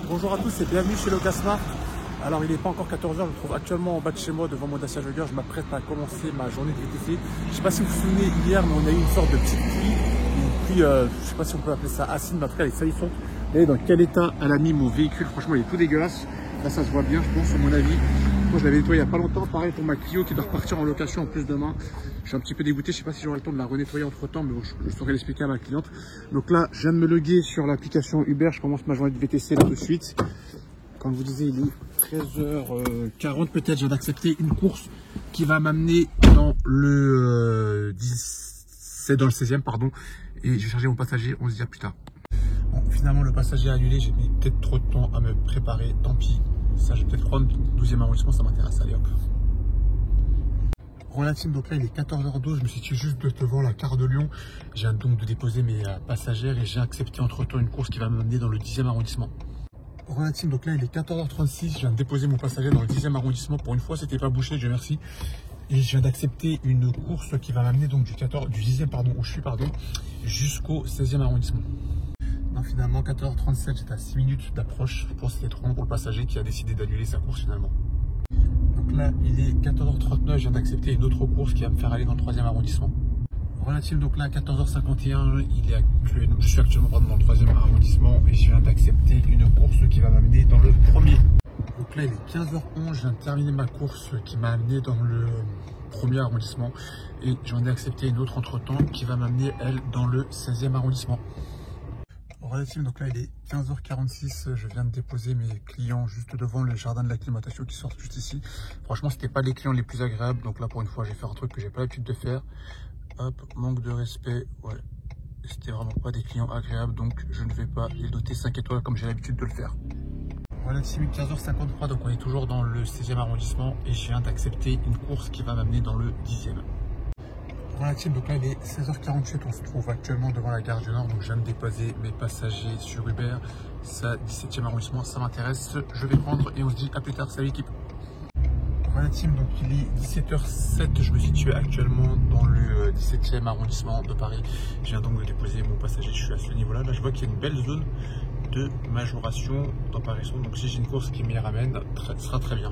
Bonjour à tous et bienvenue chez Locasmart. Alors il n'est pas encore 14h, je me trouve actuellement en bas de chez moi devant mon Dacia Jogger. Je m'apprête à commencer ma journée de VTC. Je ne sais pas si vous vous souvenez, hier mais on a eu une sorte de petite pluie. Une pluie, je ne sais pas si on peut appeler ça acide, mais en tout cas elle est salissante. Vous voyez dans quel état elle a mis mon véhicule, franchement il est tout dégueulasse. Là ça se voit bien je pense à mon avis. Moi je l'avais nettoyé il n'y a pas longtemps, pareil pour ma Clio qui doit repartir en location en plus demain. Je suis un petit peu dégoûté, je ne sais pas si j'aurai le temps de la renettoyer entre temps, mais bon, je saurais l'expliquer à ma cliente. Donc là je viens de me loguer sur l'application Uber, je commence ma journée de VTC là tout de suite. Comme je vous disais, il est 13h40 peut-être, je viens d'accepter une course qui va m'amener dans le 16e pardon, et j'ai chargé mon passager, on se dit à plus tard. Bon, finalement le passager a annulé, j'ai mis peut-être trop de temps à me préparer, tant pis. Ça je vais peut-être prendre 12e arrondissement, ça m'intéresse, allez hop. Relative, donc là il est 14h12, je me situe juste devant la gare de Lyon. Je viens donc de déposer mes passagères et j'ai accepté entre temps une course qui va m'amener dans le 10e arrondissement. Relative, donc là il est 14h36, je viens de déposer mon passager dans le 10e arrondissement. Pour une fois c'était pas bouché, Dieu merci. Et je viens d'accepter une course qui va m'amener donc du 10e pardon, où je suis pardon, jusqu'au 16e arrondissement. Non, finalement 14h37, j'étais à 6 minutes d'approche. Je pense que c'était trop long pour le passager qui a décidé d'annuler sa course finalement. Donc là il est 14h39, je viens d'accepter une autre course qui va me faire aller dans le 3e arrondissement. Relative, donc là à 14h51, je suis actuellement dans le 3e arrondissement et je viens d'accepter une course qui va m'amener dans le 1er. Donc là il est 15h11, je viens de terminer ma course qui m'a amené dans le 1er arrondissement et j'en ai accepté une autre entre temps qui va m'amener elle dans le 16e arrondissement. Relative, donc là il est 15h46, je viens de déposer mes clients juste devant le jardin de l'acclimatation qui sortent juste ici. Franchement c'était pas les clients les plus agréables, donc là pour une fois j'ai fait un truc que j'ai pas l'habitude de faire. Hop, manque de respect, ouais, c'était vraiment pas des clients agréables, donc je ne vais pas les doter 5 étoiles comme j'ai l'habitude de le faire. Voilà, 15h53, donc on est toujours dans le 16e arrondissement et je viens d'accepter une course qui va m'amener dans le 10e. Relative, donc là il est 16h48, on se trouve actuellement devant la gare du Nord, donc je viens de déposer mes passagers sur Uber, ça 17e arrondissement, ça m'intéresse, je vais prendre et on se dit à plus tard, salut l'équipe. Relative, donc il est 17h07, je me situe actuellement dans le 17e arrondissement de Paris. Je viens donc de déposer mon passager, je suis à ce niveau-là. Là, je vois qu'il y a une belle zone de majoration d'apparition. Donc si j'ai une course qui m'y ramène, ce sera très bien.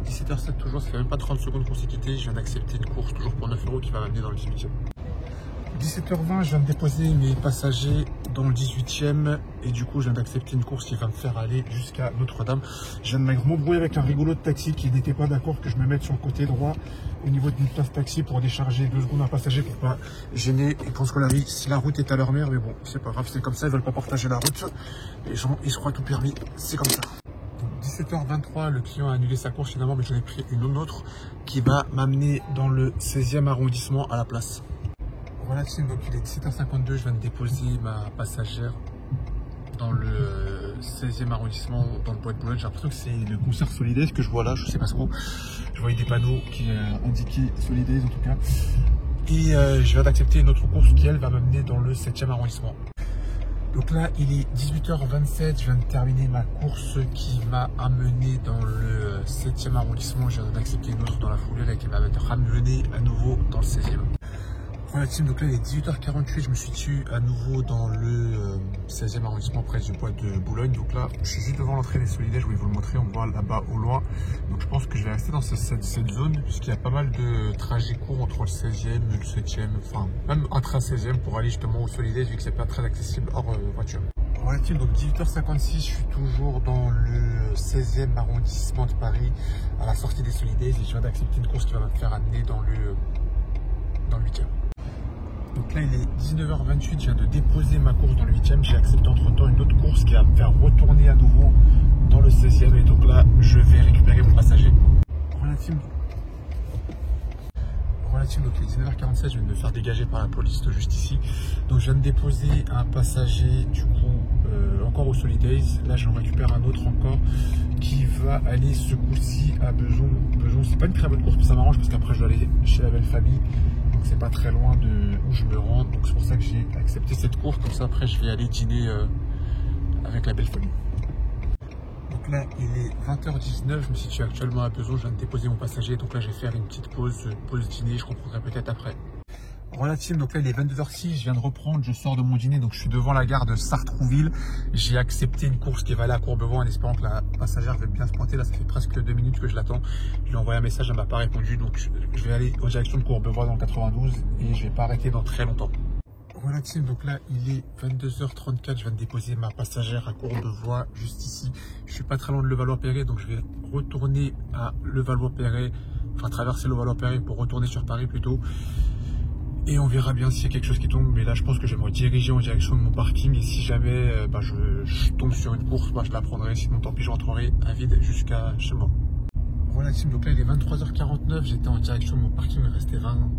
17h07 toujours, ça fait même pas 30 secondes qu'on s'est quitté. Je viens d'accepter une course toujours pour 9 € qui va m'amener dans le 18e. 17h20, je viens de déposer mes passagers dans le 18e et du coup je viens d'accepter une course qui va me faire aller jusqu'à Notre-Dame. Je viens de m'embrouiller avec un rigolo de taxi qui n'était pas d'accord que je me mette sur le côté droit au niveau d'une place taxi pour décharger 2 secondes un passager pour pas gêner. Et pense qu'on a vu si la route est à leur mère, mais bon c'est pas grave, c'est comme ça, ils veulent pas partager la route. Les gens ils se croient tout permis, c'est comme ça. 17h23, le client a annulé sa course finalement, mais j'en ai pris une autre qui va m'amener dans le 16e arrondissement à la place. Relative, donc il est 17h52, je viens de déposer ma passagère dans le 16e arrondissement dans le bois de Boulogne. J'ai l'impression que c'est le concert Solidays que je vois là, je sais pas trop. Je voyais des panneaux qui indiquaient Solidays en tout cas. Et je viens d'accepter une autre course qui elle va m'amener dans le 7e arrondissement. Donc là il est 18h27, je viens de terminer ma course qui m'a amené dans le 7e arrondissement. Je viens d'accepter une autre dans la foulée là, qui va me ramener à nouveau dans le 16e. Relative, donc là il est 18h48, je me situe à nouveau dans le 16e arrondissement près du bois de Boulogne. Donc là je suis juste devant l'entrée des Solidays, je vais vous le montrer, on voit là-bas au loin. Donc je pense que je vais rester dans cette zone puisqu'il y a pas mal de trajets courts entre le 16e et le 7e, enfin même un train 16e pour aller justement aux Solidays vu que c'est pas très accessible hors voiture. Relative, donc 18h56, je suis toujours dans le 16e arrondissement de Paris à la sortie des Solidays et je viens d'accepter une course qui va me faire amener dans le 8e. Donc là il est 19h28, je viens de déposer ma course dans le 8e, j'ai accepté entre temps une autre course qui va me faire retourner à nouveau dans le 16e et donc là je vais récupérer mon passager. Relative, donc il est 19h47, je viens de me faire dégager par la police juste ici. Donc je viens de déposer un passager du coup encore au Solidays, là j'en récupère un autre encore qui va aller ce coup-ci à Beson. C'est pas une très bonne course mais ça m'arrange parce qu'après je dois aller chez la belle famille. Donc c'est pas très loin de où je me rends, donc c'est pour ça que j'ai accepté cette course, comme ça après je vais aller dîner avec la belle famille. Donc là il est 20h19, je me situe actuellement à Besançon, je viens de déposer mon passager, donc là je vais faire une petite pause dîner, je comprendrai peut-être après. Relative, donc là il est 22h06, je viens de reprendre, je sors de mon dîner, donc je suis devant la gare de Sartrouville. J'ai accepté une course qui va aller à Courbevoie en espérant que la passagère va bien se pointer. Là ça fait presque 2 minutes que je l'attends. Je lui ai envoyé un message, elle m'a pas répondu, donc je vais aller en direction de Courbevoie dans le 92 et je vais pas arrêter dans très longtemps. Relative, donc là il est 22h34, je viens de déposer ma passagère à Courbevoie juste ici. Je suis pas très loin de Levallois-Perret, donc je vais retourner à Levallois-Perret, enfin traverser Levallois-Perret pour retourner sur Paris plutôt. Et on verra bien s'il y a quelque chose qui tombe. Mais là, je pense que je vais me diriger en direction de mon parking. Et si jamais je tombe sur une course, je la prendrai. Sinon, tant pis, je rentrerai à vide jusqu'à chez moi. Relative, donc là, il est 23h49. J'étais en direction de mon parking. Il restait 20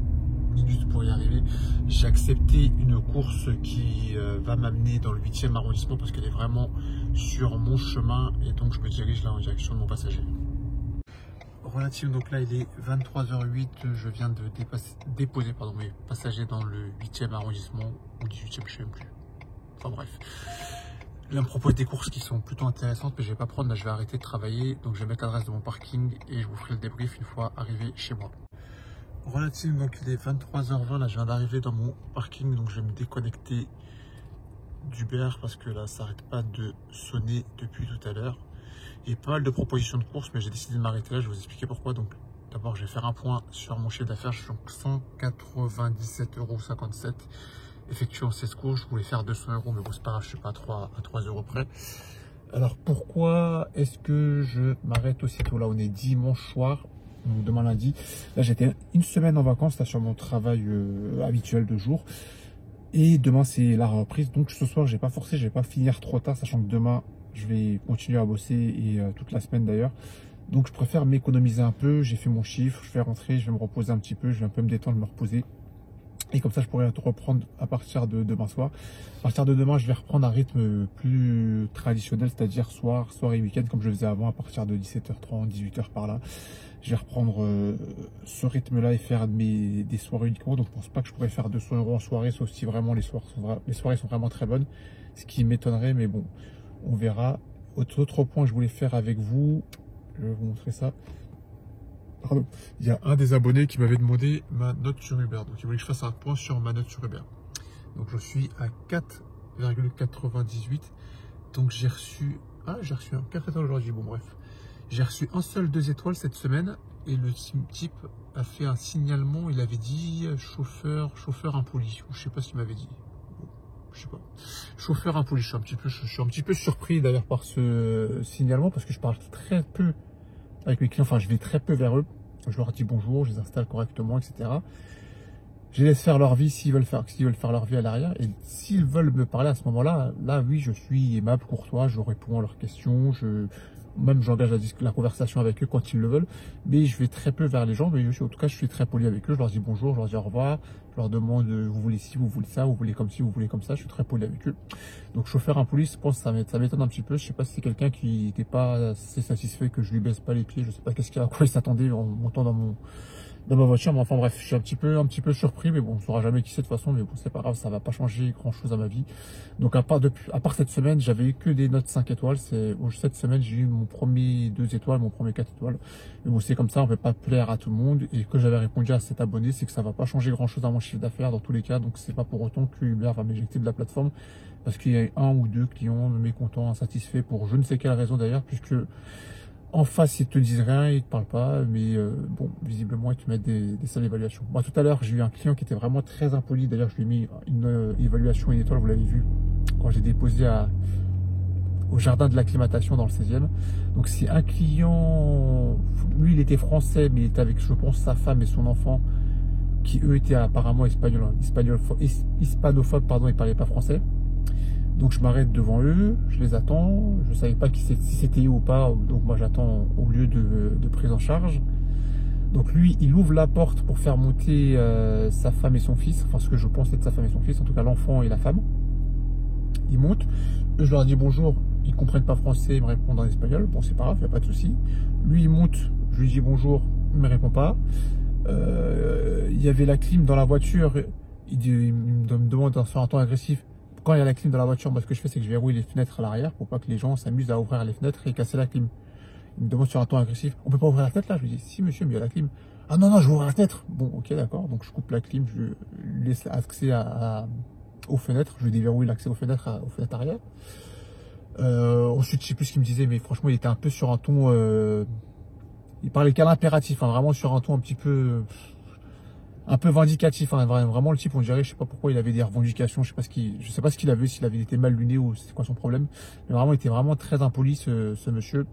minutes pour y arriver. J'ai accepté une course qui va m'amener dans le 8e arrondissement parce qu'elle est vraiment sur mon chemin. Et donc, je me dirige là en direction de mon passager. Relative, donc là il est 23h08, je viens de déposer mes passagers dans le 8e arrondissement ou 18e, je sais même plus. Enfin bref. Là on me propose des courses qui sont plutôt intéressantes, mais je vais pas prendre, là je vais arrêter de travailler, donc je vais mettre l'adresse de mon parking et je vous ferai le débrief une fois arrivé chez moi. Relative, donc il est 23h20, là je viens d'arriver dans mon parking, donc je vais me déconnecter d'Uber parce que là ça n'arrête pas de sonner depuis tout à l'heure. Il y a pas mal de propositions de courses, mais j'ai décidé de m'arrêter là. Je vais vous expliquer pourquoi. Donc, d'abord, je vais faire un point sur mon chiffre d'affaires. Je suis en 197,57 €. Effectuant 16 courses, je voulais faire 200 €, mais bon, c'est pas grave, je suis pas à 3 € près. Alors, pourquoi est-ce que je m'arrête aussitôt? Là, on est dimanche soir, donc demain lundi. Là, j'étais une semaine en vacances, là, sur mon travail habituel de jour. Et demain, c'est la reprise. Donc, ce soir, je vais pas forcer, je vais pas finir trop tard, sachant que demain, je vais continuer à bosser et toute la semaine d'ailleurs. Donc je préfère m'économiser un peu. J'ai fait mon chiffre, je vais rentrer, je vais me reposer un petit peu, je vais un peu me détendre, me reposer. Et comme ça, je pourrai reprendre à partir de demain soir. À partir de demain, je vais reprendre un rythme plus traditionnel, c'est-à-dire soir et week-end, comme je faisais avant, à partir de 17h30, 18h par là. Je vais reprendre ce rythme-là et faire des soirées uniquement. Donc je pense pas que je pourrais faire 200 € en soirée, sauf si vraiment les soirées sont vraiment très bonnes. Ce qui m'étonnerait, mais bon. On verra. Autre point que je voulais faire avec vous, je vais vous montrer ça. Pardon. Il y a un des abonnés qui m'avait demandé ma note sur Uber. Donc il voulait que je fasse un point sur ma note sur Uber. Donc je suis à 4,98. Donc j'ai reçu un 4 étoiles aujourd'hui. Bon bref. J'ai reçu un seul 2 étoiles cette semaine. Et le type a fait un signalement. Il avait dit chauffeur impoli. Je sais pas ce qu'il m'avait dit. Je sais pas. Chauffeur impoli, je suis un petit peu surpris d'ailleurs par ce signalement parce que je parle très peu avec mes clients, enfin je vais très peu vers eux. Je leur dis bonjour, je les installe correctement, etc. Je les laisse faire leur vie s'ils veulent faire leur vie à l'arrière. Et s'ils veulent me parler à ce moment-là, là oui, je suis aimable, courtois, je réponds à leurs questions, même j'engage la conversation avec eux quand ils le veulent, mais je vais très peu vers les gens, mais en tout cas je suis très poli avec eux, je leur dis bonjour, je leur dis au revoir, je leur demande vous voulez ci, vous voulez ça, vous voulez comme ci, vous voulez comme ça, je suis très poli avec eux. Donc chauffeur impoli, je pense que ça m'étonne un petit peu, je sais pas si c'est quelqu'un qui n'était pas assez satisfait que je lui baisse pas les pieds, je sais pas à quoi il s'attendait en montant dans ma voiture, mais enfin bref, je suis un petit peu surpris, mais bon, on ne saura jamais qui c'est de toute façon, mais bon, c'est pas grave, ça va pas changer grand chose à ma vie. Donc à part cette semaine, j'avais eu que des notes 5 étoiles, cette semaine, j'ai eu mon premier 2 étoiles, mon premier 4 étoiles, mais bon, c'est comme ça, on peut pas plaire à tout le monde, et que j'avais répondu à cet abonné, c'est que ça va pas changer grand chose à mon chiffre d'affaires dans tous les cas, donc c'est pas pour autant que Uber va m'éjecter de la plateforme, parce qu'il y a un ou deux clients mécontents, insatisfaits, pour je ne sais quelle raison d'ailleurs, puisque en face, ils te disent rien, ils te parlent pas, mais bon, visiblement, ils te mettent des sales évaluations. Moi, tout à l'heure, j'ai eu un client qui était vraiment très impoli. D'ailleurs, je lui ai mis une évaluation, une étoile, vous l'avez vu, quand j'ai déposé au jardin de l'acclimatation dans le 16e. Donc, c'est un client, lui, il était français, mais il était avec, je pense, sa femme et son enfant, qui eux étaient apparemment hispanophobe, pardon, ils parlaient pas français. Donc je m'arrête devant eux, je les attends, je ne savais pas si c'était eux ou pas, donc moi j'attends au lieu de prise en charge. Donc lui, il ouvre la porte pour faire monter sa femme et son fils, enfin ce que je pense être sa femme et son fils, en tout cas l'enfant et la femme. Ils montent, je leur dis bonjour, ils ne comprennent pas français, ils me répondent en espagnol, bon c'est pas grave, il n'y a pas de souci. Lui il monte, je lui dis bonjour, il ne me répond pas. Il y avait la clim dans la voiture, il me demande sur un ton agressif. Quand il y a la clim dans la voiture, moi ce que je fais c'est que je verrouille les fenêtres à l'arrière pour pas que les gens s'amusent à ouvrir les fenêtres et casser la clim. Il me demande sur un ton agressif, on peut pas ouvrir la fenêtre là? Je lui dis si monsieur, mais il y a la clim. Ah non, non, je ouvre la fenêtre. Bon, ok, d'accord. Donc je coupe la clim, je lui laisse accès aux fenêtres. Je lui déverrouille l'accès aux fenêtres arrière. Ensuite, je sais plus ce qu'il me disait, mais franchement, il était un peu sur un ton... il parlait qu'à l'impératif, hein, vraiment sur un ton un peu vindicatif. Hein, vraiment, le type, on dirait, je sais pas pourquoi il avait des revendications. Je sais pas ce qu'il avait, s'il avait été mal luné ou c'était quoi son problème. Mais vraiment, il était vraiment très impoli, ce monsieur.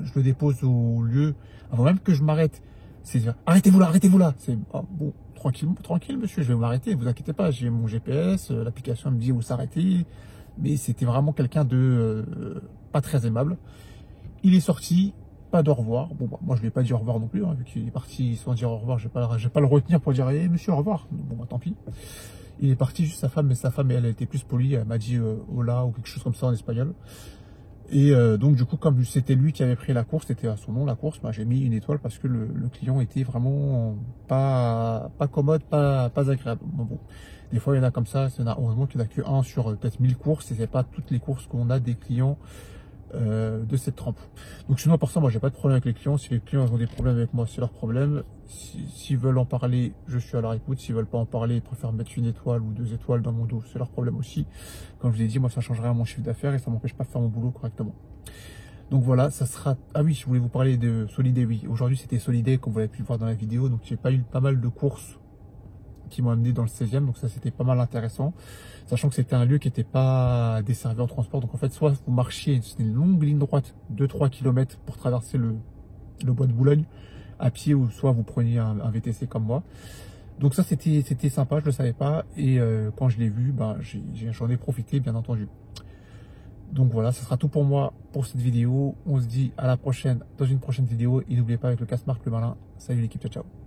Je le dépose au lieu, avant même que je m'arrête. C'est dire, arrêtez-vous là, arrêtez-vous là. C'est bon, tranquille, tranquille, monsieur, je vais m'arrêter, vous inquiétez pas, j'ai mon GPS, l'application me dit où s'arrêter. Mais c'était vraiment quelqu'un de pas très aimable. Il est sorti, pas de au revoir. Bon, bah, moi je lui ai pas dit au revoir non plus, hein, vu qu'il est parti sans dire au revoir, je vais pas le retenir pour dire, monsieur, au revoir. Bon, bah tant pis. Il est parti, juste sa femme, mais sa femme, elle était plus polie, elle m'a dit hola ou quelque chose comme ça en espagnol. Et donc du coup, comme c'était lui qui avait pris la course, c'était à son nom la course, bah, j'ai mis une étoile parce que le client était vraiment pas commode, pas agréable. Bon, des fois il y en a comme ça, heureusement qu'il n'y en a que un sur peut-être 1000 courses, et c'est pas toutes les courses qu'on a des clients de cette trempe. Donc sinon, pour ça, moi j'ai pas de problème avec les clients. Si les clients ont des problèmes avec moi, c'est leur problème. S'ils veulent en parler, je suis à leur écoute. S'ils veulent pas en parler, ils préfèrent mettre une étoile ou 2 étoiles dans mon dos, c'est leur problème aussi. Comme je vous ai dit, moi ça changerait à mon chiffre d'affaires et ça m'empêche pas de faire mon boulot correctement. Donc voilà, ça sera... Ah oui, je voulais vous parler de Soliday, oui. Aujourd'hui c'était Soliday, comme vous l'avez pu le voir dans la vidéo. Donc j'ai pas eu pas mal de courses qui m'ont amené dans le 16e, donc ça c'était pas mal intéressant, sachant que c'était un lieu qui n'était pas desservi en transport. Donc en fait, soit vous marchiez, c'était une longue ligne droite de 3 km pour traverser le bois de Boulogne à pied, ou soit vous preniez un VTC comme moi. Donc ça c'était sympa, je le savais pas, et quand je l'ai vu, ben, j'en ai profité bien entendu. Donc voilà, ce sera tout pour moi pour cette vidéo. On se dit à la prochaine dans une prochaine vidéo, et n'oubliez pas, avec le casse-marque le malin. Salut l'équipe, ciao ciao.